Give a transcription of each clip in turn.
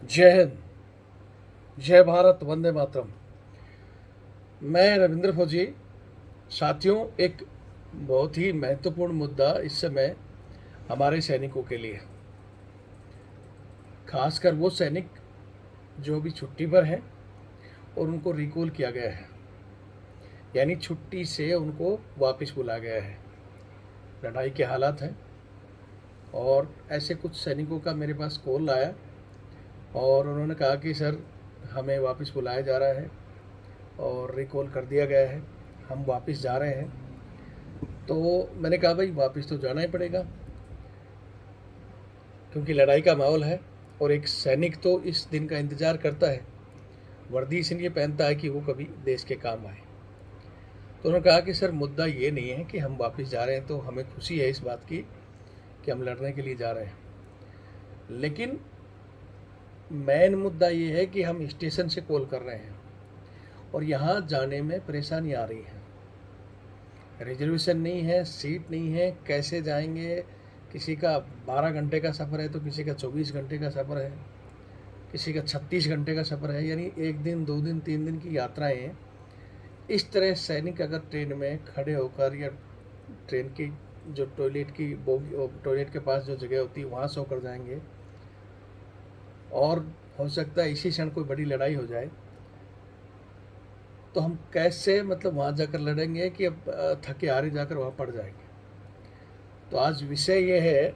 जय हिंद, जय भारत, वंदे मातरम। मैं रविंद्र फौजी। साथियों, एक बहुत ही महत्वपूर्ण मुद्दा इस समय हमारे सैनिकों के लिए, खासकर वो सैनिक जो अभी छुट्टी पर हैं और उनको रिकॉल किया गया है, यानी छुट्टी से उनको वापस बुलाया गया है। लड़ाई के हालात हैं और ऐसे कुछ सैनिकों का मेरे पास कॉल आया और उन्होंने कहा कि सर, हमें वापस बुलाया जा रहा है और रिकॉल कर दिया गया है, हम वापस जा रहे हैं। तो मैंने कहा भाई, वापस तो जाना ही पड़ेगा क्योंकि लड़ाई का माहौल है और एक सैनिक तो इस दिन का इंतज़ार करता है। वर्दी इसलिए पहनता है कि वो कभी देश के काम आए। तो उन्होंने कहा कि सर, मुद्दा ये नहीं है कि हम वापस जा रहे हैं, तो हमें खुशी है इस बात की कि हम लड़ने के लिए जा रहे हैं, लेकिन मेन मुद्दा ये है कि हम स्टेशन से कॉल कर रहे हैं और यहाँ जाने में परेशानी आ रही है। रिजर्वेशन नहीं है, सीट नहीं है, कैसे जाएंगे। किसी का 12 घंटे का सफ़र है तो किसी का 24 घंटे का सफ़र है, किसी का 36 घंटे का सफ़र है, यानी 1 दिन 2 दिन 3 दिन की यात्राएं हैं। इस तरह सैनिक अगर ट्रेन में खड़े होकर या ट्रेन की जो टॉयलेट की बोगी, टॉयलेट के पास जो जगह होती है वहाँ सोकर जाएंगे और हो सकता है इसी क्षण कोई बड़ी लड़ाई हो जाए, तो हम कैसे वहाँ जाकर लड़ेंगे कि अब थके हारे जाकर वहाँ पड़ जाएंगे। तो आज विषय ये है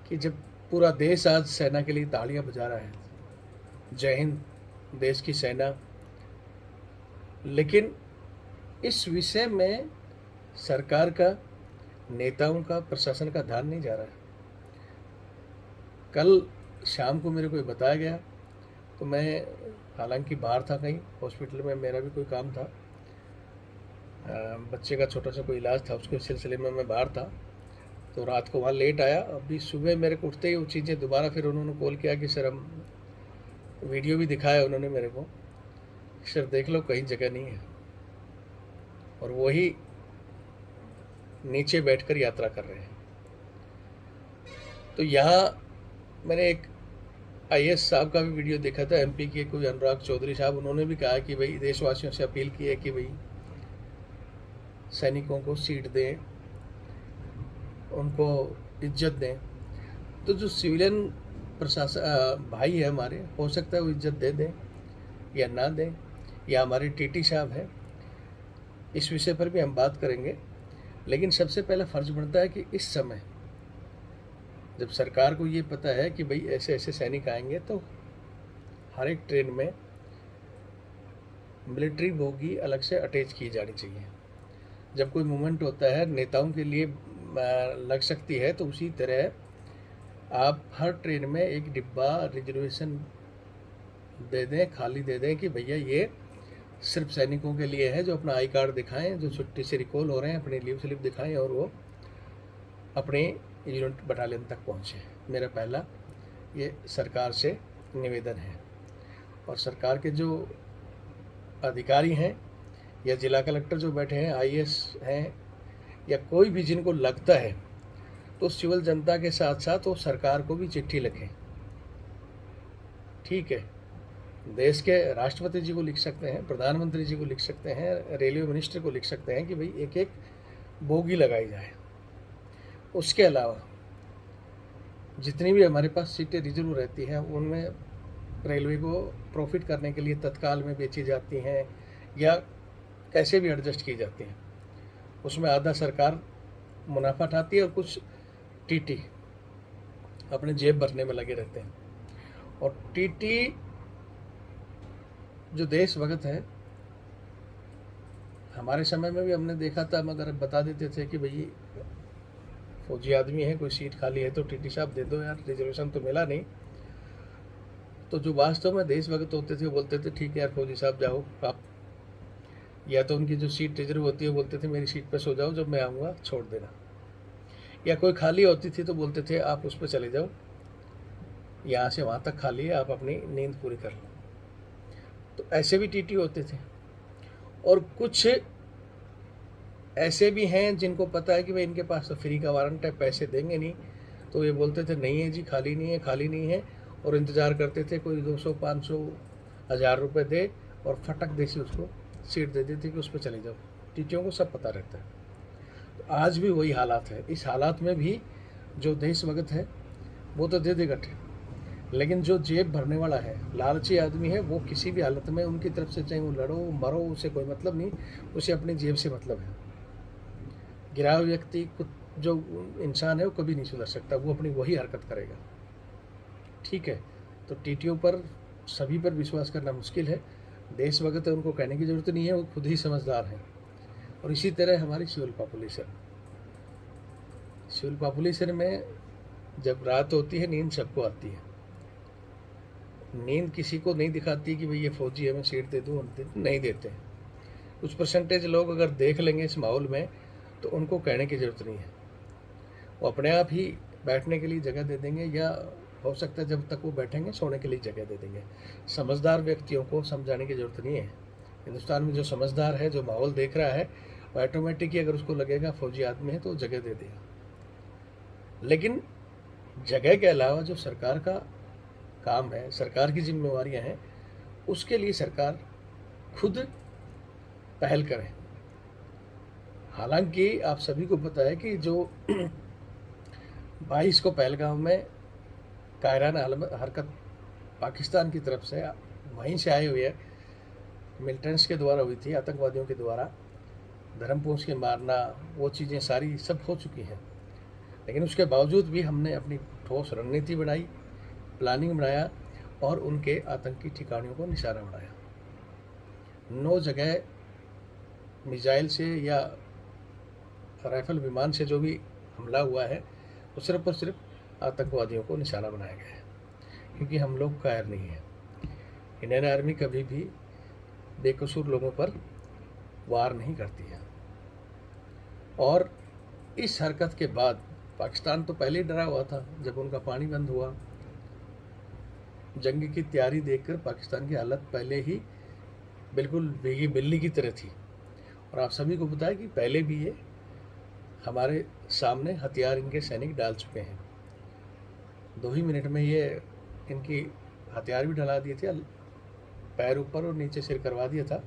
कि जब पूरा देश आज सेना के लिए तालियां बजा रहा है, जय हिंद, देश की सेना, लेकिन इस विषय में सरकार का, नेताओं का, प्रशासन का ध्यान नहीं जा रहा है। कल शाम को मेरे को बताया गया, तो मैं हालांकि बाहर था, कहीं हॉस्पिटल में मेरा भी कोई काम था, बच्चे का छोटा सा कोई इलाज था, उसके सिलसिले में मैं बाहर था, तो रात को वहाँ लेट आया। अभी सुबह मेरे को उठते ही वो चीज़ें दोबारा फिर उन्होंने कॉल किया कि सर, हम वीडियो भी दिखाया उन्होंने मेरे को, सर देख लो कहीं जगह नहीं है, और वही नीचे बैठकर यात्रा कर रहे हैं। तो यहाँ मैंने एक आईएएस साहब का भी वीडियो देखा था, एमपी के कोई अनुराग चौधरी साहब, उन्होंने भी कहा कि भाई देशवासियों से अपील की है कि भाई सैनिकों को सीट दें, उनको इज्जत दें। तो जो सिविलियन प्रशासन भाई है हमारे, हो सकता है वो इज्जत दे दें या ना दें, या हमारे टीटी साहब हैं, इस विषय पर भी हम बात करेंगे। लेकिन सबसे पहले फ़र्ज बनता है कि इस समय जब सरकार को ये पता है कि भाई ऐसे ऐसे सैनिक आएंगे, तो हर एक ट्रेन में मिलिट्री बोगी अलग से अटैच की जानी चाहिए। जब कोई मूवमेंट होता है नेताओं के लिए लग सकती है, तो उसी तरह आप हर ट्रेन में एक डिब्बा रिजर्वेशन दे दें, खाली दे दें कि भैया ये सिर्फ सैनिकों के लिए है, जो अपना आई कार्ड दिखाएं, जो छुट्टी से रिकॉल हो रहे हैं, अपनी लीव स्लिप दिखाएं और वो अपने यूनिट बटालियन तक पहुँचे। मेरा पहला ये सरकार से निवेदन है। और सरकार के जो अधिकारी हैं या जिला कलेक्टर जो बैठे हैं, आईएएस हैं, या कोई भी जिनको लगता है, तो सिविल जनता के साथ साथ वो सरकार को भी चिट्ठी लिखें। ठीक है, देश के राष्ट्रपति जी को लिख सकते हैं, प्रधानमंत्री जी को लिख सकते हैं, रेलवे मिनिस्टर को लिख सकते हैं कि भाई एक एक बोगी लगाई जाए। उसके अलावा जितनी भी हमारे पास सीटें रिजर्व रहती हैं, उनमें रेलवे को प्रॉफिट करने के लिए तत्काल में बेची जाती हैं या कैसे भी एडजस्ट की जाती हैं। उसमें आधा सरकार मुनाफा उठाती है और कुछ टीटी अपने जेब भरने में लगे रहते हैं। और टीटी जो देशभक्त है, हमारे समय में भी हमने देखा था, मगर बता देते थे कि भाई फौजी आदमी है, कोई सीट खाली है तो टीटी साहब दे दो यार, रिजर्वेशन तो मिला नहीं। तो जो वास्तव में देशभक्त होते थे वो बोलते थे ठीक है यार फौजी साहब जाओ आप, या तो उनकी जो सीट रिजर्व होती है बोलते थे मेरी सीट पर सो जाओ, जब मैं आऊँगा छोड़ देना, या कोई खाली होती थी तो बोलते थे आप उस पर चले जाओ, यहाँ से वहाँ तक खाली है, आप अपनी नींद पूरी कर लो। तो ऐसे भी टीटी होते थे। और कुछ ऐसे भी हैं जिनको पता है कि भाई इनके पास तो फ्री का वारंट है, पैसे देंगे नहीं, तो ये बोलते थे नहीं है जी, खाली नहीं है, खाली नहीं है, और इंतज़ार करते थे कोई 200 500 1000 रुपये दे और फटक देसी उसको सीट दे देती कि उस पर चले जाओ। टीटीओ को सब पता रहता है। तो आज भी वही हालात है। इस हालात में भी जो देशभक्त है वो तो दे देगा, लेकिन जो जेब भरने वाला है, लालची आदमी है, वो किसी भी हालत में उनकी तरफ से चाहे वो लड़ो मरो, उसे कोई मतलब नहीं, उसे अपनी जेब से मतलब है। गिरा हुआ व्यक्ति जो इंसान है वो कभी नहीं सुधर सकता, वो अपनी वही हरकत करेगा। ठीक है, तो टीटीओ पर सभी पर विश्वास करना मुश्किल है। देशभक्त है, उनको कहने की ज़रूरत नहीं है, वो खुद ही समझदार हैं। और इसी तरह हमारी सिविल पॉपुलेशन में जब रात होती है नींद सबको आती है। नींद किसी को नहीं दिखाती कि भाई ये फौजी हमें सीट दे दूँ, नहीं देते हैं। कुछ परसेंटेज लोग अगर देख लेंगे इस माहौल में तो उनको कहने की ज़रूरत नहीं है, वो अपने आप ही बैठने के लिए जगह दे देंगे, या हो सकता है जब तक वो बैठेंगे सोने के लिए जगह दे देंगे। समझदार व्यक्तियों को समझाने की ज़रूरत नहीं है। हिंदुस्तान में जो समझदार है, जो माहौल देख रहा है, वो ऑटोमेटिक ही अगर उसको लगेगा फौजी आदमी है तो जगह दे देगा। लेकिन जगह के अलावा जो सरकार का काम है, सरकार की जिम्मेवारियां हैं, उसके लिए सरकार खुद पहल करे। हालांकि आप सभी को पता है कि जो 22 को पहलगाम में कायराना हरकत पाकिस्तान की तरफ से वहीं से आए हुए मिलिटेंट्स के द्वारा हुई थी, आतंकवादियों के द्वारा धर्मपूंछ के मारना, वो चीज़ें सारी सब हो चुकी हैं। लेकिन उसके बावजूद भी हमने अपनी ठोस रणनीति बनाई, प्लानिंग बनाया और उनके आतंकी ठिकानों को निशाना बनाया। 9 जगह मिसाइल से या राइफल विमान से जो भी हमला हुआ है वो सिर्फ और सिर्फ आतंकवादियों को निशाना बनाया गया है, क्योंकि हम लोग कायर नहीं हैं। इंडियन आर्मी कभी भी बेकसूर लोगों पर वार नहीं करती है। और इस हरकत के बाद पाकिस्तान तो पहले ही डरा हुआ था। जब उनका पानी बंद हुआ, जंग की तैयारी देखकर पाकिस्तान की हालत पहले ही बिल्कुल भीगी बिल्ली की तरह थी। और आप सभी को पता है कि पहले भी ये हमारे सामने हथियार इनके सैनिक डाल चुके हैं। 2 ही मिनट में ये इनकी हथियार भी डला दिए थे, पैर ऊपर और नीचे सिर करवा दिया था,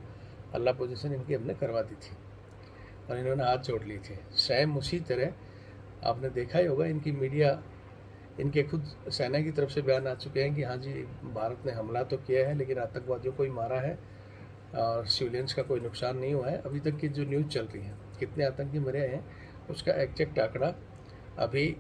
अल्लाह पोजीशन इनकी हमने करवा दी थी और इन्होंने हाथ जोड़ लिए थे। सेम उसी तरह आपने देखा ही होगा, इनकी मीडिया, इनके खुद सेना की तरफ से बयान आ चुके हैं कि हाँ जी, भारत ने हमला तो किया है लेकिन आतंकवादियों को ही मारा है और सिविलियंस का कोई नुकसान नहीं हुआ है। अभी तक की जो न्यूज़ चल रही है, कितने आतंकी मरे हैं, उसका एग्जैक्ट आंकड़ा अभी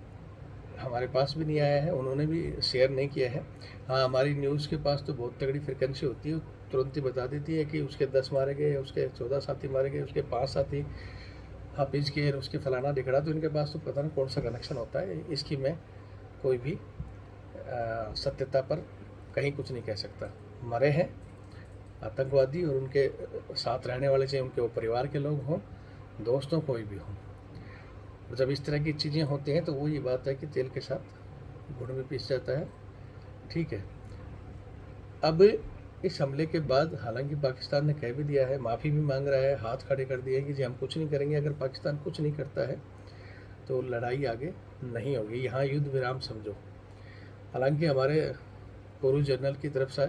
हमारे पास भी नहीं आया है, उन्होंने भी शेयर नहीं किया है। हाँ, हमारी न्यूज़ के पास तो बहुत तगड़ी फ्रिक्वेंसी होती है, तुरंत ही बता देती है कि उसके 10 मारे गए, उसके 14 साथी मारे गए, उसके 5 साथी हाफिज के, उसके फलाना दिखड़ा। तो इनके पास तो पता नहीं कौन सा कनेक्शन होता है। इसकी मैं कोई भी सत्यता पर कहीं कुछ नहीं कह सकता। मरे हैं आतंकवादी और उनके साथ रहने वाले, चाहे उनके वो परिवार के लोग हों, दोस्तों, कोई भी हों। और जब इस तरह की चीज़ें होती हैं तो वो ये बात है कि तेल के साथ गुड़ भी पीस जाता है। ठीक है, अब इस हमले के बाद हालांकि पाकिस्तान ने कह भी दिया है, माफ़ी भी मांग रहा है, हाथ खड़े कर दिए कि जी हम कुछ नहीं करेंगे। अगर पाकिस्तान कुछ नहीं करता है तो लड़ाई आगे नहीं होगी, यहाँ युद्ध विराम समझो। हालांकि हमारे पूर्व जनरल की तरफ से,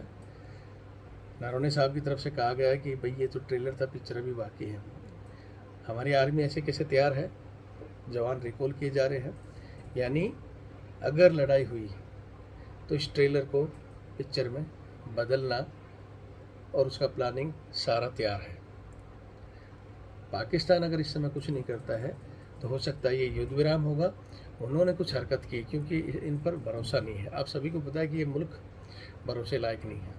नरवणे साहब की तरफ से कहा गया है कि भाई ये तो ट्रेलर था, पिक्चर अभी बाकी है। हमारी आर्मी ऐसे कैसे तैयार है, जवान रिकॉल किए जा रहे हैं। यानी अगर लड़ाई हुई तो इस ट्रेलर को पिक्चर में बदलना और उसका प्लानिंग सारा तैयार है। पाकिस्तान अगर इस समय कुछ नहीं करता है तो हो सकता है ये युद्ध विराम होगा। उन्होंने कुछ हरकत की क्योंकि इन पर भरोसा नहीं है। आप सभी को पता है कि ये मुल्क भरोसे लायक नहीं है।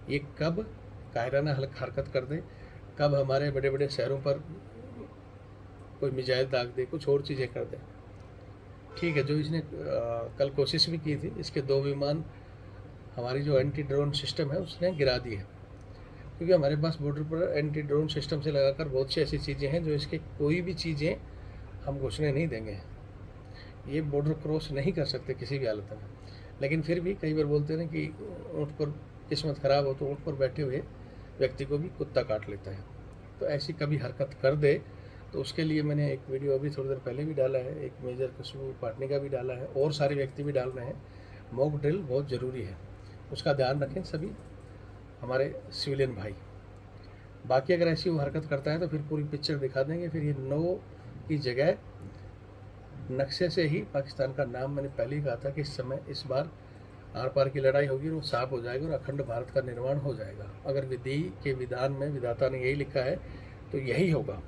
ये कब कायराना हरकत कर दे, कब हमारे बड़े बड़े शहरों पर कोई मिसाइल दाग दे, कुछ और चीज़ें कर दे। ठीक है, जो इसने कल कोशिश भी की थी, इसके 2 विमान हमारी जो एंटी ड्रोन सिस्टम है उसने गिरा दी है, क्योंकि हमारे पास बॉर्डर पर एंटी ड्रोन सिस्टम से लगाकर बहुत सी ऐसी चीज़ें हैं जो इसके कोई भी चीज़ें हम घुसने नहीं देंगे। ये बॉर्डर क्रॉस नहीं कर सकते किसी भी हालत में। लेकिन फिर भी कई बार बोलते हैं कि ऊँट पर किस्मत ख़राब हो तो ऊँट पर बैठे हुए व्यक्ति को भी कुत्ता काट लेता है। तो ऐसी कभी हरकत कर दे तो उसके लिए मैंने एक वीडियो अभी थोड़ी देर पहले भी डाला है, एक मेजर खुशबू पाटनी का भी डाला है, और सारे व्यक्ति भी डाल रहे हैं। मॉक ड्रिल बहुत ज़रूरी है, उसका ध्यान रखें सभी हमारे सिविलियन भाई। बाकी अगर ऐसी वो हरकत करता है तो फिर पूरी पिक्चर दिखा देंगे, फिर ये नो की जगह नक्शे से ही पाकिस्तान का नाम, मैंने पहले ही कहा था कि इस बार आर पार की लड़ाई होगी और वो साफ हो जाएगा और अखंड भारत का निर्माण हो जाएगा। अगर विधि के विधान में विधाता ने यही लिखा है तो यही होगा,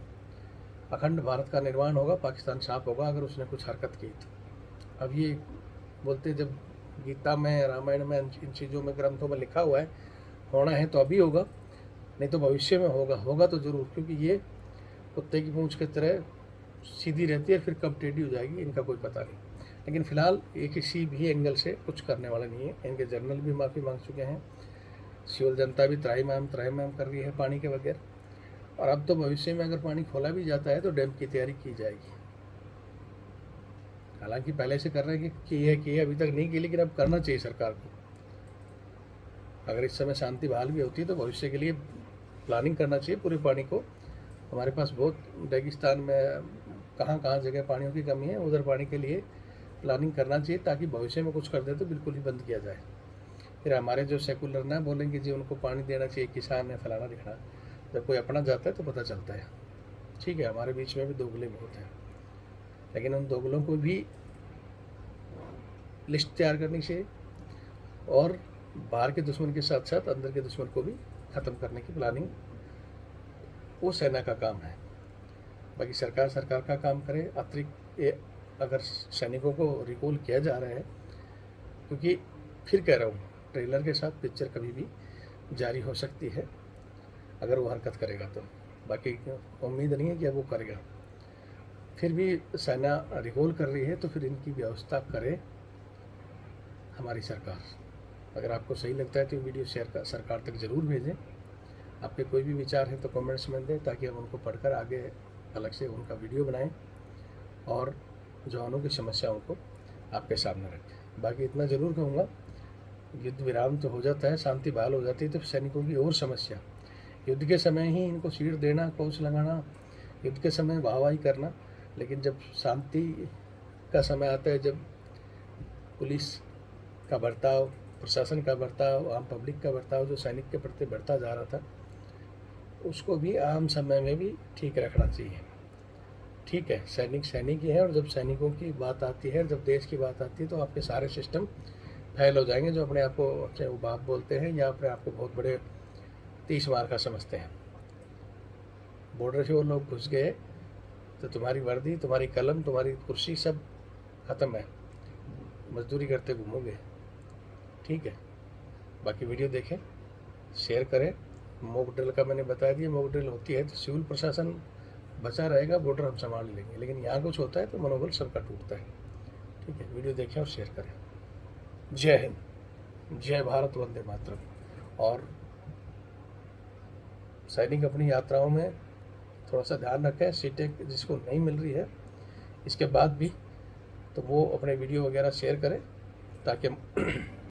अखंड भारत का निर्माण होगा, पाकिस्तान साफ होगा अगर उसने कुछ हरकत की तो। अब ये बोलते जब गीता में, रामायण में, इन चीज़ों में, ग्रंथों में लिखा हुआ है होना है तो अभी होगा, नहीं तो भविष्य में होगा तो ज़रूर, क्योंकि ये कुत्ते की पूंछ की तरह सीधी रहती है, फिर कब टेढ़ी हो जाएगी इनका कोई पता नहीं। लेकिन फ़िलहाल ये किसी भी एंगल से कुछ करने वाला नहीं है। इनके जनरल भी माफ़ी मांग चुके हैं, सिविल जनता भी त्राहिमाम कर रही है पानी के बगैर। और अब तो भविष्य में अगर पानी खोला भी जाता है तो डैम की तैयारी की जाएगी। हालांकि पहले से कर रहे हैं कि अभी तक नहीं की, लेकिन अब करना चाहिए सरकार को। अगर इस समय शांति बहाल भी होती है तो भविष्य के लिए प्लानिंग करना चाहिए पूरे पानी को। हमारे पास बहुत रेगिस्तान में कहाँ जगह पानियों की कमी है, उधर पानी के लिए प्लानिंग करना चाहिए ताकि भविष्य में कुछ कर दे तो बिल्कुल ही बंद किया जाए। फिर हमारे जो सेकुलर ना बोलेंगे जी उनको पानी देना चाहिए, किसान है, फलाना दिखना। जब कोई अपना जाता है तो पता चलता है। ठीक है, हमारे बीच में भी दोगले बहुत हैं, लेकिन उन दोगलों को भी लिस्ट तैयार करनी चाहिए और बाहर के दुश्मन के साथ साथ अंदर के दुश्मन को भी ख़त्म करने की प्लानिंग वो सेना का काम है। बाकी सरकार का काम करे। अतिरिक्त अगर सैनिकों को रिकॉल किया जा रहा है, क्योंकि फिर कह रहा हूँ ट्रेलर के साथ पिक्चर कभी भी जारी हो सकती है अगर वो हरकत करेगा तो। बाकी उम्मीद नहीं है कि अब वो करेगा। फिर भी सेना रिकॉल कर रही है तो फिर इनकी व्यवस्था करे हमारी सरकार। अगर आपको सही लगता है तो वीडियो सरकार तक ज़रूर भेजें। आपके कोई भी विचार हैं तो कमेंट्स में दें ताकि हम उनको पढ़कर आगे अलग से उनका वीडियो बनाएं और जवानों की समस्याओं को आपके सामने रखें। बाकी इतना ज़रूर कहूँगा, युद्ध विराम तो हो जाता है, शांति बहाल हो जाती है तो सैनिकों की और समस्या, युद्ध के समय ही इनको सीट देना, कोच लगाना, युद्ध के समय वाहवाही करना, लेकिन जब शांति का समय आता है, जब पुलिस का बर्ताव, प्रशासन का बर्ताव, आम पब्लिक का बर्ताव जो सैनिक के प्रति बढ़ता जा रहा था, उसको भी आम समय में भी ठीक रखना चाहिए। ठीक है, सैनिक ही है, और जब सैनिकों की बात आती है, जब देश की बात आती है तो आपके सारे सिस्टम फेल हो जाएंगे जो अपने आप को चाहे वो बाप बोलते हैं या अपने आप को बहुत बड़े 30 मार का समझते हैं। बॉर्डर से वो लोग घुस गए तो तुम्हारी वर्दी, तुम्हारी कलम, तुम्हारी कुर्सी सब ख़त्म है, मजदूरी करते घूमोगे। ठीक है, बाकी वीडियो देखें, शेयर करें। मॉक ड्रिल का मैंने बता दिया, मॉक ड्रिल होती है तो सिविल प्रशासन बचा रहेगा, बॉर्डर हम संभाल लेंगे, लेकिन यहाँ कुछ होता है तो मनोबल सबका टूटता है। ठीक है, वीडियो देखें और शेयर करें। जय हिंद, जय भारत, वंदे मातरम। और सैनिक अपनी यात्राओं में थोड़ा सा ध्यान रखें, सीटें जिसको नहीं मिल रही है इसके बाद भी, तो वो अपने वीडियो वगैरह शेयर करें ताकि हम